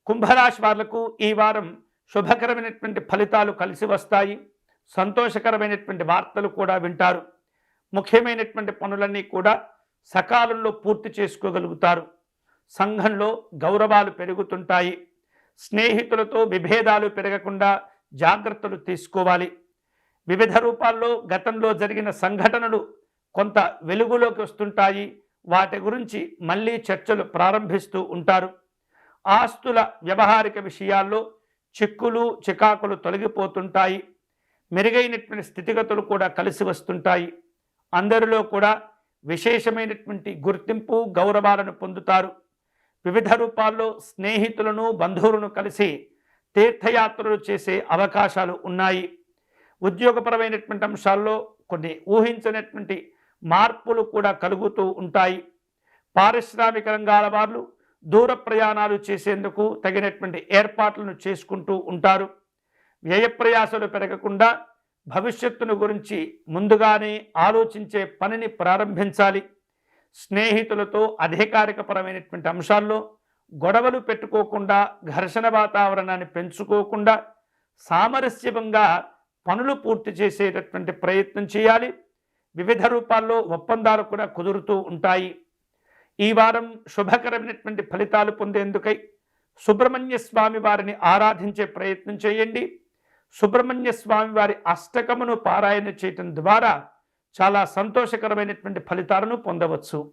కుంభరాశి వాళ్లకు ఈ వారం శుభకరమైనటువంటి ఫలితాలు కలిసి వస్తాయి. సంతోషకరమైనటువంటి వార్తలు కూడా వింటారు. ముఖ్యమైనటువంటి పనులన్నీ కూడా సకాలంలో పూర్తి చేసుకోగలుగుతారు. సంఘంలో గౌరవాలు పెరుగుతుంటాయి. స్నేహితులతో విభేదాలు పెరగకుండా జాగ్రత్తలు తీసుకోవాలి. వివిధ రూపాల్లో గతంలో జరిగిన సంఘటనలు కొంత వెలుగులోకి వస్తుంటాయి. వాటి గురించి మళ్ళీ చర్చలు ప్రారంభిస్తూ ఉంటారు. ఆస్తుల వ్యవహారిక విషయాల్లో చిక్కులు చికాకులు తొలగిపోతుంటాయి. మెరుగైనటువంటి స్థితిగతులు కూడా కలిసి వస్తుంటాయి. అందరిలో కూడా విశేషమైనటువంటి గుర్తింపు గౌరవాలను పొందుతారు. వివిధ రూపాల్లో స్నేహితులను బంధువులను కలిసి తీర్థయాత్రలు చేసే అవకాశాలు ఉన్నాయి. ఉద్యోగపరమైనటువంటి అంశాల్లో కొన్ని ఊహించినటువంటి మార్పులు కూడా కలుగుతూ ఉంటాయి. పారిశ్రామిక రంగాల వారు దూర ప్రయాణాలు చేసేందుకు తగినటువంటి ఏర్పాట్లను చేసుకుంటూ ఉంటారు. వ్యయ ప్రయాసాలు పెరగకుండా భవిష్యత్తును గురించి ముందుగానే ఆలోచించే పనిని ప్రారంభించాలి. స్నేహితులతో అధికారికపరమైనటువంటి అంశాల్లో గొడవలు పెట్టుకోకుండా ఘర్షణ వాతావరణాన్ని పెంచుకోకుండా సామరస్యంగా పనులు పూర్తి చేసేటటువంటి ప్రయత్నం చేయాలి. వివిధ రూపాల్లో ఒప్పందాలు కూడా కుదురుతూ ఉంటాయి. ఈ వారం శుభకరమైనటువంటి ఫలితాలు పొందేందుకై సుబ్రహ్మణ్య స్వామి వారిని ఆరాధించే ప్రయత్నం చేయండి. సుబ్రహ్మణ్య స్వామి వారి అష్టకమును పారాయణ చేయటం ద్వారా చాలా సంతోషకరమైనటువంటి ఫలితాలను పొందవచ్చు.